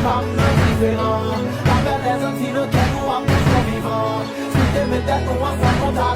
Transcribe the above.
femme différent. Avec les Antilles, nous sommes vivants. Si t'es mes têtes, nous ensemble, on t'a